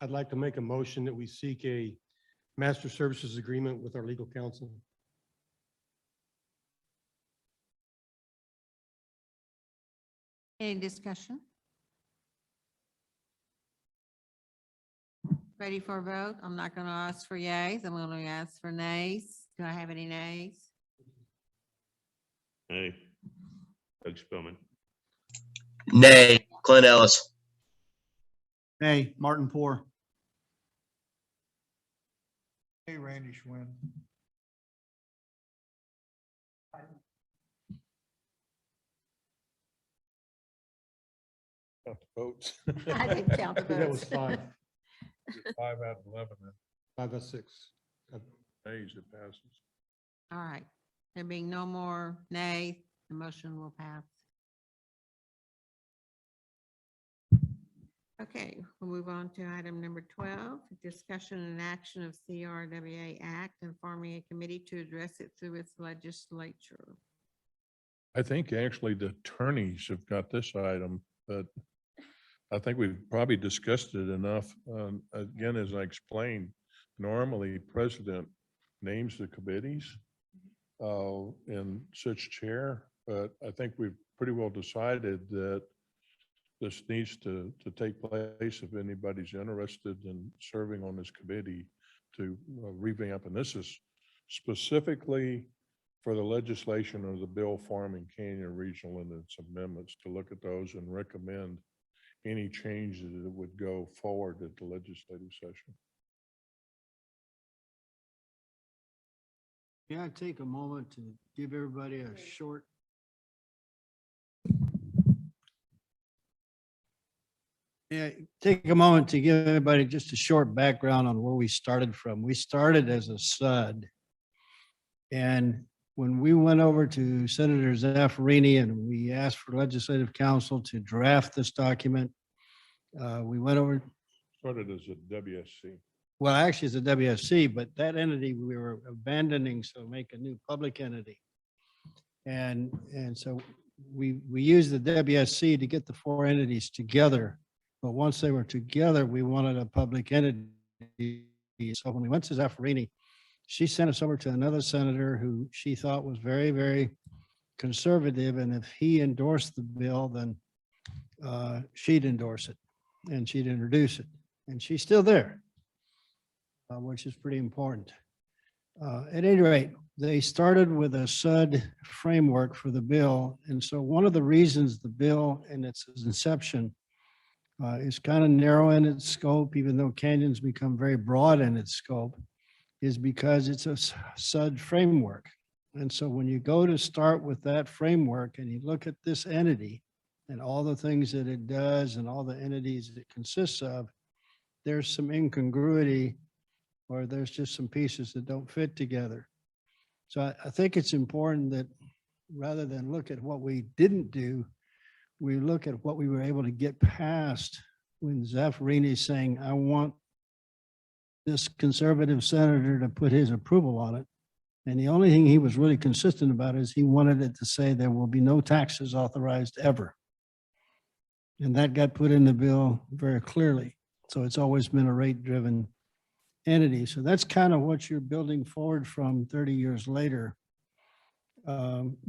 I'd like to make a motion that we seek a master services agreement with our legal counsel. Any discussion? Ready for a vote? I'm not going to ask for yays. I'm going to ask for nays. Do I have any nays? Hey, Doug Spillman. Nay, Clint Ellis. Hey, Martin Poor. Hey, Randy Schwinn. Count the votes. I didn't count the I think that was votes. 5, 5 out of 11, then 5 out of 6. nays, it passes. All right. There being no more nays, the motion will pass. Okay, we'll move on to item number 12, discussion and action of CRWA Act and forming a committee to address it through its legislature. I think actually the attorneys have got this item, but I think we've probably discussed it enough. Again, as I explained, normally president names the committees and such chair, but I think we've pretty well decided that this needs to take place if anybody's interested in serving on this committee to revamp. And this is specifically for the legislation of the bill Farming Canyon Regional and its amendments, to look at those and recommend any changes that would go forward at the legislative session. Can I take a moment to give everybody a short? Yeah, take a moment to give everybody just a short background on where we started from. We started as a SUD. And when we went over to Senator Zaffarini and we asked for legislative counsel to draft this document, we went over, Started as a WSC. well, actually it's a WSC, but that entity we were abandoning, so make a new public entity. And so we used the WSC to get the 4 entities together. But once they were together, we wanted a public entity. So when we went to Zaffarini, she sent us over to another senator who she thought was very, very conservative. And if he endorsed the bill, then she'd endorse it and she'd introduce it. And she's still there, which is pretty important. At any rate, they started with a SUD framework for the bill. And so one of the reasons the bill in its inception is kind of narrow in its scope, even though Canyon's become very broad in its scope, is because it's a SUD framework. And so when you go to start with that framework and you look at this entity and all the things that it does and all the entities it consists of, there's some incongruity, or there's just some pieces that don't fit together. So I think it's important that rather than look at what we didn't do, we look at what we were able to get past when Zaffarini is saying, I want this conservative senator to put his approval on it. And the only thing he was really consistent about is he wanted it to say there will be no taxes authorized ever. And that got put in the bill very clearly. So it's always been a rate-driven entity. So that's kind of what you're building forward from 30 years later,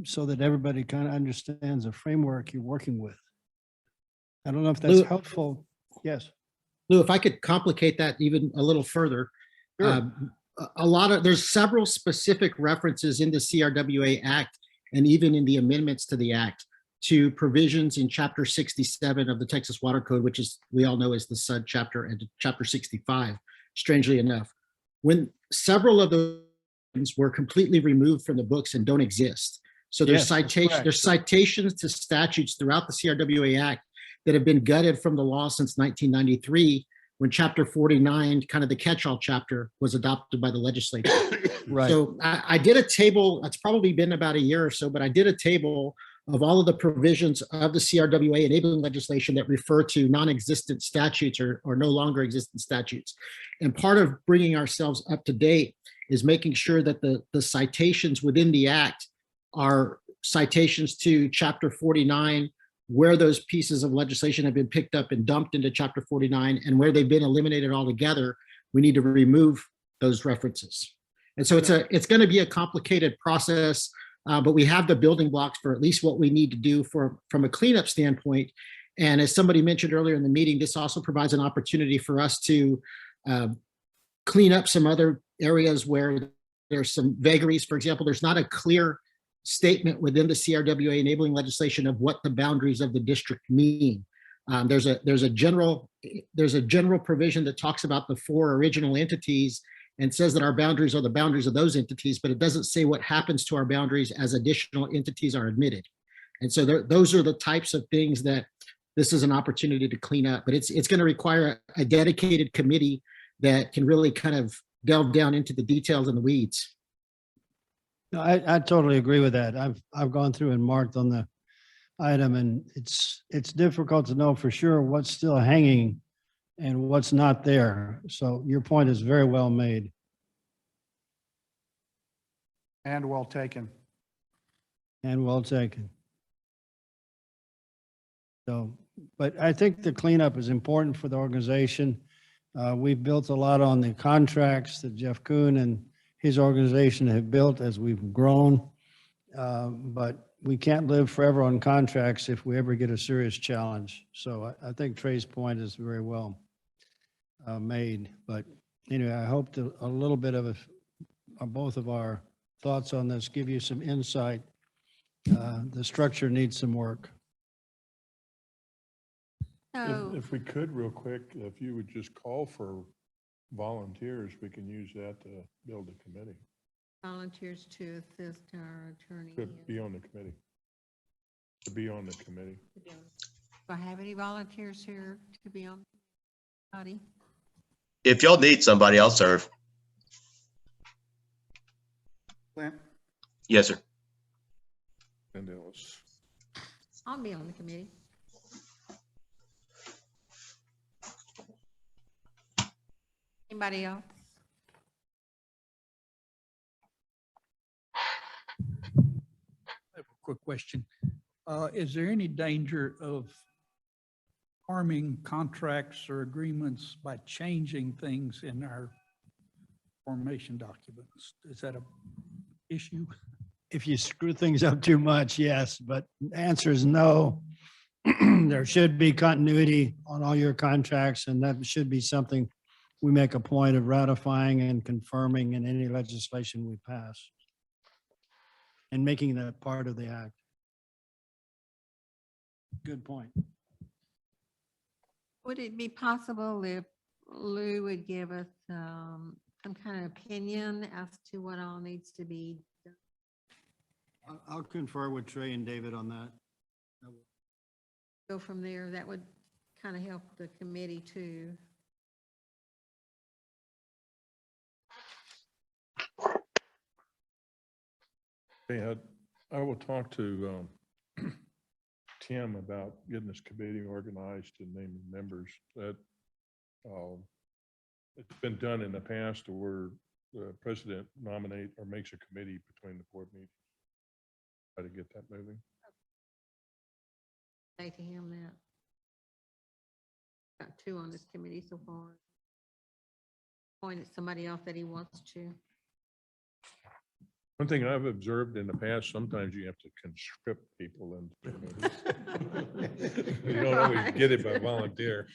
so that everybody kind of understands the framework you're working with. I don't know if that's Lou- helpful. Yes. Lou, if I could complicate that even a little further. Sure. There's several specific references in the CRWA Act and even in the amendments to the Act to provisions in Chapter 67 of the Texas Water Code, which is, we all know, is the SUD chapter, and Chapter 65, strangely enough. When several of those were completely removed from the books and don't exist. So there's Yes, that's citations, correct. there's citations to statutes throughout the CRWA Act that have been gutted from the law since 1993, when Chapter 49, kind of the catch-all chapter, was adopted by the legislature. Right. So I did a table, it's probably been about a year or so, but I did a table of all of the provisions of the CRWA enabling legislation that refer to non-existent statutes or no longer existent statutes. And part of bringing ourselves up to date is making sure that the citations within the Act are citations to Chapter 49, where those pieces of legislation have been picked up and dumped into Chapter 49, and where they've been eliminated altogether, we need to remove those references. And so it's going to be a complicated process, but we have the building blocks for at least what we need to do from a cleanup standpoint. And as somebody mentioned earlier in the meeting, this also provides an opportunity for us to clean up some other areas where there's some vagaries. For example, there's not a clear statement within the CRWA enabling legislation of what the boundaries of the district mean. There's a general provision that talks about the 4 original entities and says that our boundaries are the boundaries of those entities, but it doesn't say what happens to our boundaries as additional entities are admitted. And so those are the types of things that this is an opportunity to clean up, but it's going to require a dedicated committee that can really kind of delve down into the details and the weeds. No, I totally agree with that. I've gone through and marked on the item, and it's difficult to know for sure what's still hanging and what's not there. So your point is very well made. And well taken. And well taken. So, but I think the cleanup is important for the organization. We've built a lot on the contracts that Jeff Kuhn and his organization have built as we've grown. But we can't live forever on contracts if we ever get a serious challenge. So I think Trey's point is very well made. But anyway, I hope that a little bit of both of our thoughts on this give you some insight. The structure needs some work. So, If we could, real quick, if you would just call for volunteers, we can use that to build a committee, volunteers to assist our attorney. to be on the committee. To be on the committee. Do I have any volunteers here to be on? Body? If y'all need somebody, I'll serve. Clint? Yes, sir. And Ellis. I'll be on the committee. Anybody else? I have a quick question. Is there any danger of harming contracts or agreements by changing things in our formation documents? Is that a issue? If you screw things up too much, yes, but the answer is no. There should be continuity on all your contracts, and that should be something we make a point of ratifying and confirming in any legislation we pass and making that part of the act. Good point. Would it be possible if Lou would give us some kind of opinion as to what all needs to be done? I'll confer with Trey and David on that. Go from there? That would kind of help the committee too. Hey, I will talk to Tim about getting this committee organized and naming members. That it's been done in the past where the president nominate or makes a committee between the board meetings. Try to get that moving. Say to him that. Got 2 on this committee so far. Appointed somebody else that he wants to. One thing I've observed in the past, sometimes you have to conscript people into committees. You don't always get it by volunteer.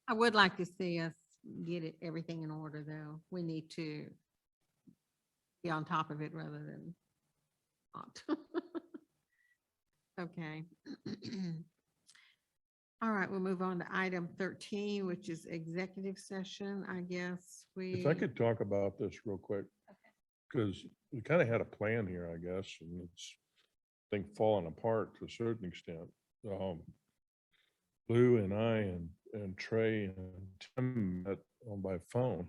I would like to see us get everything in order, though. We need to be on top of it rather than not. Okay. All right, we'll move on to item 13, which is executive session. I guess If I could talk about this real quick, because we kind of had a plan here, I guess, and it's, I think, falling apart to a certain extent. Lou and I and Trey and Tim met on by phone,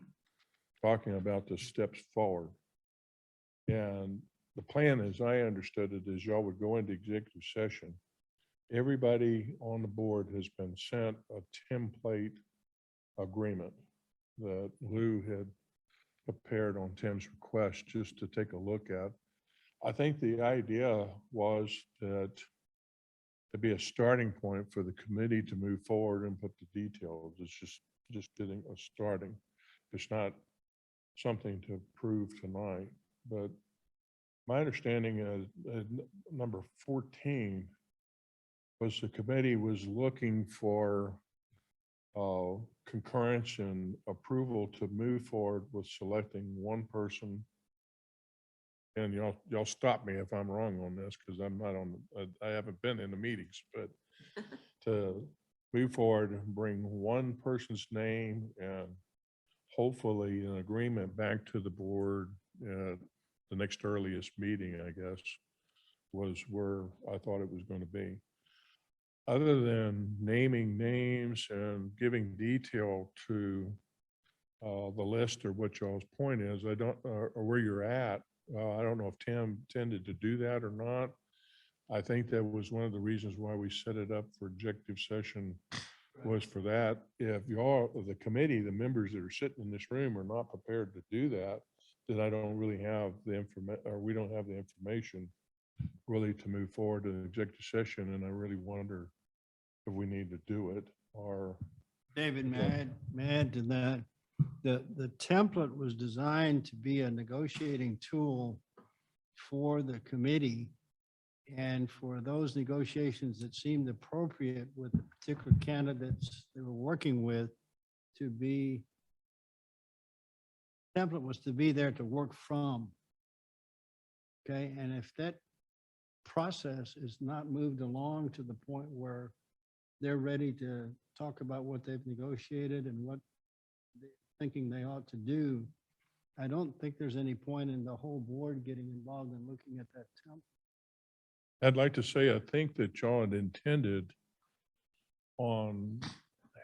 talking about the steps forward. And the plan, as I understood it, is y'all would go into executive session. Everybody on the board has been sent a template agreement that Lou had prepared on Tim's request just to take a look at. I think the idea was that to be a starting point for the committee to move forward and put the details. It's just getting a starting. It's not something to prove tonight, but my understanding is number 14 was the committee was looking for concurrence and approval to move forward with selecting one person. And y'all stop me if I'm wrong on this, because I'm not on, I haven't been in the meetings, but to move forward and bring one person's name and hopefully an agreement back to the board at the next earliest meeting, I guess, was where I thought it was going to be. Other than naming names and giving detail to the list or what y'all's point is, I don't, or where you're at. I don't know if Tim intended to do that or not. I think that was one of the reasons why we set it up for executive session, was for that. If y'all, the committee, the members that are sitting in this room are not prepared to do that, then I don't really have the information, or we don't have the information really to move forward to the executive session. And I really wonder if we need to do it or. David, may I add to that? The template was designed to be a negotiating tool for the committee and for those negotiations that seemed appropriate with the particular candidates they were working with to be, template was to be there to work from. Okay, and if that process is not moved along to the point where they're ready to talk about what they've negotiated and what they're thinking they ought to do, I don't think there's any point in the whole board getting involved in looking at that template. I'd like to say, I think that y'all had intended on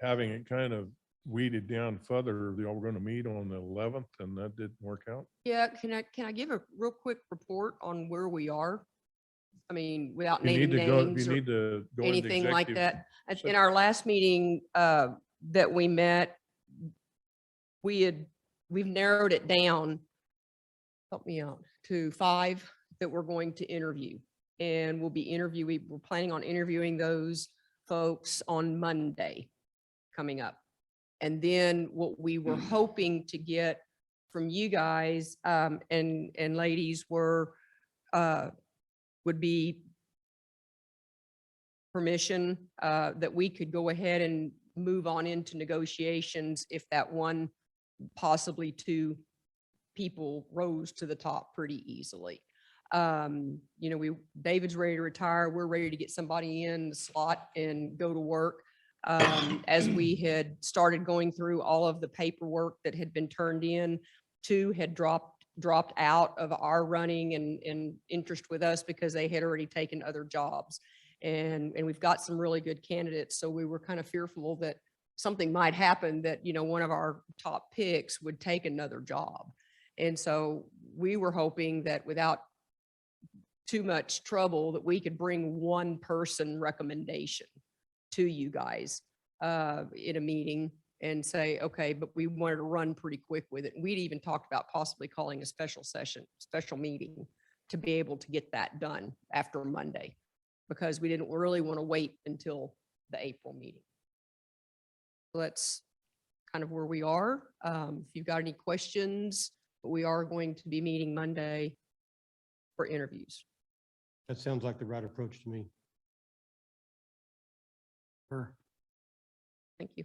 having it kind of weeded down further. Y'all were going to meet on the 11th and that didn't work out. Yeah, can I give a real quick report on where we are? I mean, without You need naming to go, names you or need to go into anything like executive that. session. In our last meeting that we met, we've narrowed it down, help me out, to 5 that we're going to interview. And we're planning on interviewing those folks on Monday coming up. And then what we were hoping to get from you guys and ladies would be permission that we could go ahead and move on into negotiations if that one, possibly 2 people rose to the top pretty easily. You know, David's ready to retire. We're ready to get somebody in the slot and go to work. As we had started going through all of the paperwork that had been turned in, 2 had dropped out of our running and interest with us because they had already taken other jobs. And we've got some really good candidates. So we were kind of fearful that something might happen, that, you know, one of our top picks would take another job. And so we were hoping that without too much trouble, that we could bring one person recommendation to you guys in a meeting and say, okay, but we wanted to run pretty quick with it. And we'd even talked about possibly calling a special meeting to be able to get that done after Monday, because we didn't really want to wait until the April meeting. So that's kind of where we are. If you've got any questions, but we are going to be meeting Monday for interviews. That sounds like the right approach to me. Sure. Thank you.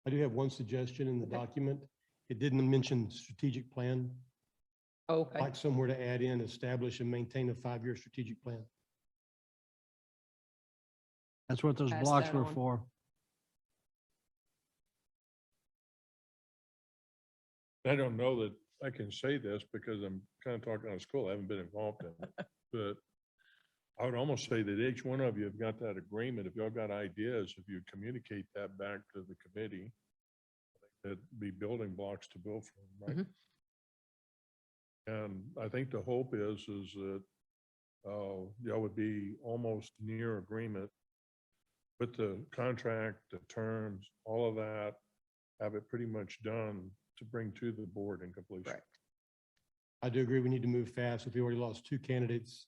I do have one suggestion in the document. It didn't mention strategic plan. Okay. Like somewhere to add in, establish and maintain a 5-year strategic plan. That's what those Pass blocks that were on. for. I don't know that I can say this because I'm kind of talking out of school. I haven't been involved in it. But I would almost say that each one of you have got that agreement. If y'all got ideas, if you communicate that back to the committee, that'd be building blocks to build from, right? And I think the hope is that y'all would be almost near agreement with the contract, the terms, all of that, have it pretty much done to bring to the board in completion. Right. I do agree we need to move fast. If we already lost 2 candidates,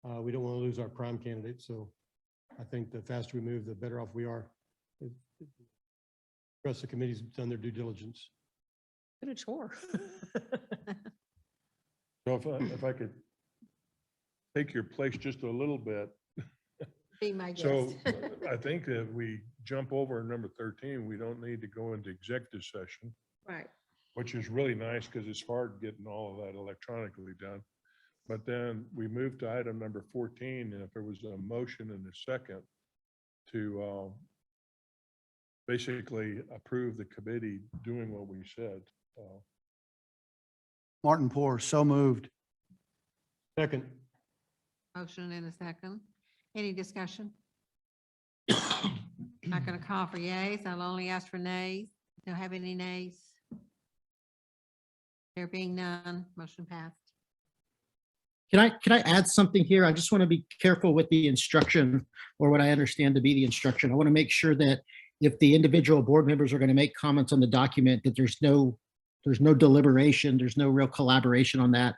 we don't want to lose our prime candidate. So I think the faster we move, the better off we are. The rest of the committee's done their due diligence. Been a chore. So if I could take your place just a little bit. Be my guest. So I think that we jump over number 13, we don't need to go into executive session, Right. which is really nice because it's hard getting all of that electronically done. But then we move to item number 14, and if there was a motion and a second to basically approve the committee doing what we said. Martin Poor, so moved. Second. Motion and a second. Any discussion? Not going to call for yays. I'll only ask for nays. Don't have any nays. There being none, motion passed. Can I add something here? I just want to be careful with the instruction, or what I understand to be the instruction. I want to make sure that if the individual board members are going to make comments on the document, that there's no deliberation, there's no real collaboration on that.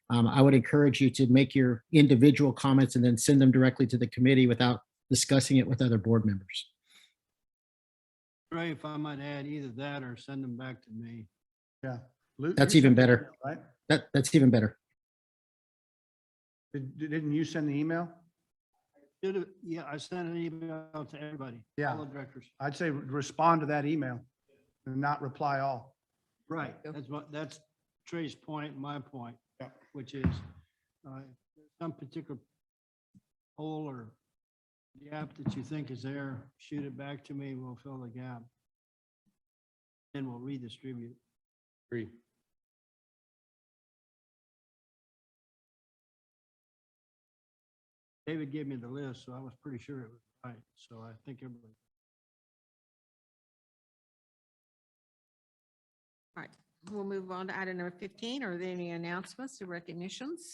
I would encourage you to make your individual comments and then send them directly to the committee without discussing it with other board members. Ray, if I might add, either that or send them back to me. Yeah. That's even better. Right? That's even better. Didn't you send the email? Yeah, I sent an email to everybody. Yeah. All the directors. I'd say respond to that email and not reply all. Right. That's Trey's point, my point, Yeah. which is some particular hole or gap that you think is there, shoot it back to me, we'll fill the gap. Then we'll redistribute. Agree. David gave me the list, so I was pretty sure it was right. So I think everybody. All right, we'll move on to item number 15. Are there any announcements or recognitions?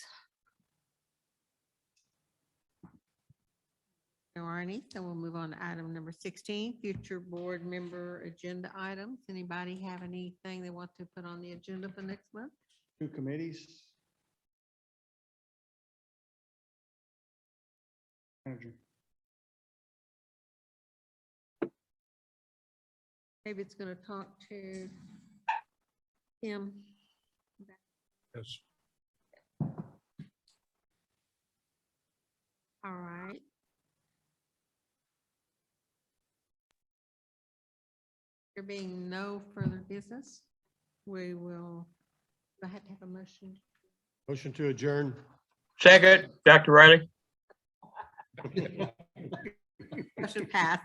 There are any, so we'll move on to item number 16, future board member agenda items. Anybody have anything they want to put on the agenda for next month? 2 committees. Manager. David's going to talk to him. Yes. All right. There being no further business, we will, I have to have a motion. Motion to adjourn. Second, Dr. Riley. Motion passed.